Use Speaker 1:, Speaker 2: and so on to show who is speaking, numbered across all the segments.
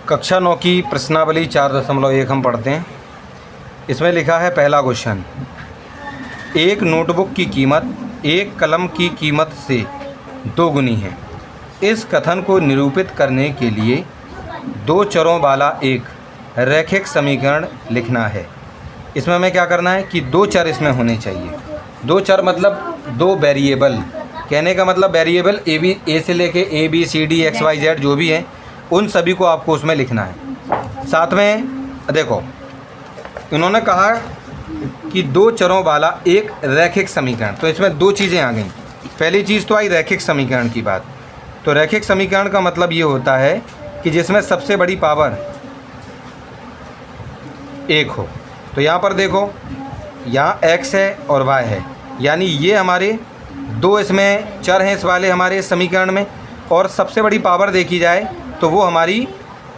Speaker 1: कक्षा 9 की प्रश्नावली 4.1 हम पढ़ते हैं। इसमें लिखा है पहला क्वेश्चन, एक नोटबुक की कीमत एक कलम की कीमत से दोगुनी है। इस कथन को निरूपित करने के लिए दो चरों वाला एक रैखिक समीकरण लिखना है। इसमें हमें क्या करना है कि दो चर इसमें होने चाहिए। दो चर मतलब दो वेरिएबल, कहने का मतलब वेरिएबल ए से लेके A B C D X Y Z जो भी है उन सभी को आपको उसमें लिखना है। साथ में देखो इन्होंने कहा कि दो चरों वाला एक रैखिक समीकरण, तो इसमें दो चीज़ें आ गई। पहली चीज़ तो आई रैखिक समीकरण की बात। तो रैखिक समीकरण का मतलब ये होता है कि जिसमें सबसे बड़ी पावर एक हो। तो यहाँ पर देखो यहाँ x है और y है, यानी ये हमारे दो इसमें चर हैं इस वाले हमारे समीकरण में, और सबसे बड़ी पावर देखी जाए तो वो हमारी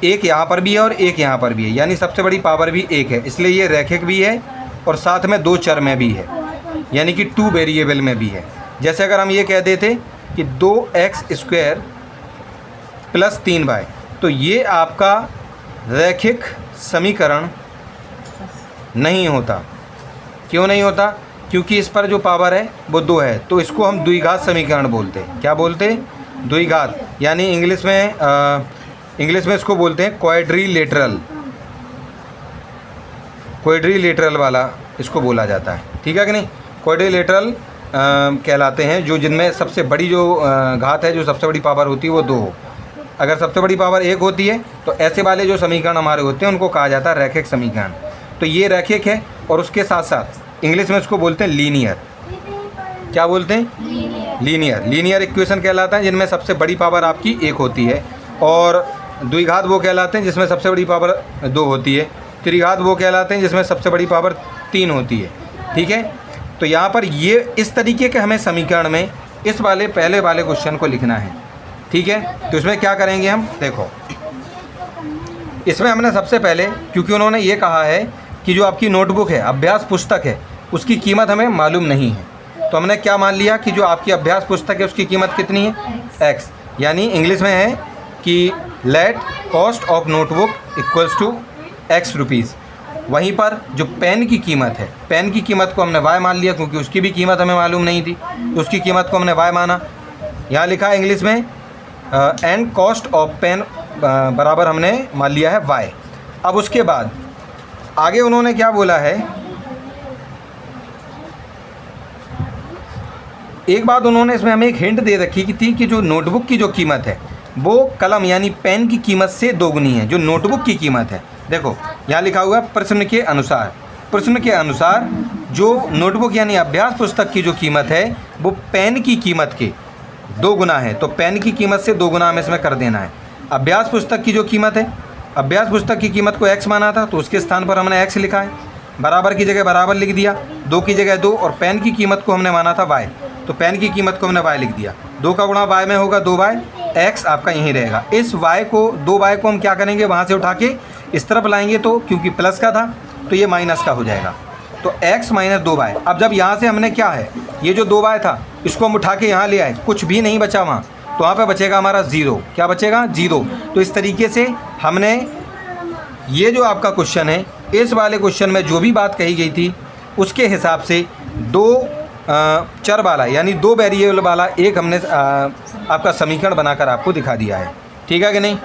Speaker 1: एक यहाँ पर भी है और एक यहाँ पर भी है, यानी सबसे बड़ी पावर भी एक है। इसलिए ये रैखिक भी है और साथ में दो चर में भी है, यानी कि टू वेरिएबल में भी है। जैसे अगर हम ये कह देते कि 2x² + 3y, तो ये आपका रैखिक समीकरण नहीं होता। क्यों नहीं होता? क्योंकि इस पर जो पावर है वो 2 है, तो इसको हम द्विघात समीकरण बोलते हैं। क्या बोलते हैं? द्विघात, यानी इंग्लिश में इसको बोलते हैं क्वाड्रिलेटरल वाला इसको बोला जाता है। ठीक है कि नहीं? क्वाड्रिलेटरल कहलाते हैं जो जिनमें सबसे बड़ी जो घात है, जो सबसे बड़ी पावर होती है वो 2 हो। अगर सबसे बड़ी पावर 1 होती है तो ऐसे वाले जो समीकरण हमारे होते हैं उनको कहा जाता है रैखिक समीकरण। तो ये रैखिक है और उसके साथ साथ इंग्लिश में इसको बोलते हैं लीनियर। क्या बोलते हैं? लीनियर इक्वेशन कहलाता है जिनमें सबसे बड़ी पावर आपकी 1 होती है, और द्विघात वो कहलाते हैं जिसमें सबसे बड़ी पावर 2 होती है। त्रिघात वो कहलाते हैं जिसमें सबसे बड़ी पावर 3 होती है। ठीक है? तो यहाँ पर ये इस तरीके के हमें समीकरण में इस वाले पहले वाले क्वेश्चन को लिखना है। ठीक है? तो इसमें क्या करेंगे हम, देखो इसमें हमने सबसे पहले, क्योंकि उन्होंने ये कहा है कि जो आपकी नोटबुक है, अभ्यास पुस्तक है, उसकी कीमत हमें मालूम नहीं है, तो हमने क्या मान लिया कि जो आपकी अभ्यास पुस्तक है उसकी कीमत कितनी है? x, यानी इंग्लिश में है कि let cost of notebook equals to x rupees. वहीं पर जो पेन की कीमत है, पेन की कीमत को हमने y मान लिया क्योंकि उसकी भी कीमत हमें मालूम नहीं थी, तो उसकी कीमत को हमने y माना। यहाँ लिखा है इंग्लिश में एंड कॉस्ट ऑफ पेन बराबर हमने मान लिया है y। अब उसके बाद आगे उन्होंने क्या बोला है, एक बात उन्होंने इसमें हमें एक हिंट दे रखी थी कि जो नोटबुक की जो कीमत है वो कलम यानी पेन की कीमत से दोगुनी है, जो नोटबुक की कीमत है। देखो यहाँ लिखा हुआ है प्रश्न के अनुसार जो नोटबुक यानी अभ्यास पुस्तक की जो कीमत है वो पेन की कीमत के 2 गुना है, तो पेन की कीमत से 2 गुना हमें इसमें कर देना है। अभ्यास पुस्तक की जो कीमत है, अभ्यास पुस्तक की कीमत को x माना था, तो उसके स्थान पर हमने x लिखा है, बराबर की जगह बराबर लिख दिया, 2 की जगह 2, और पेन की कीमत को हमने माना था y, तो पेन की कीमत को हमने y लिख दिया। 2 का गुणा y में होगा 2y, x आपका यहीं रहेगा। इस y को 2y को हम क्या करेंगे, वहाँ से उठा के इस तरफ लाएंगे, तो क्योंकि प्लस का था तो ये माइनस का हो जाएगा, तो x - 2y। अब जब यहाँ से हमने क्या है, ये जो 2y था इसको हम उठा के यहाँ ले आए, कुछ भी नहीं बचा वहाँ, तो वहाँ पे बचेगा हमारा 0। क्या बचेगा? 0। तो इस तरीके से हमने ये जो आपका क्वेश्चन है, इस वाले क्वेश्चन में जो भी बात कही गई थी उसके हिसाब से दो चर वाला यानी 2 वेरिएबल वाला एक हमने आपका समीकरण बनाकर आपको दिखा दिया है। ठीक है कि नहीं?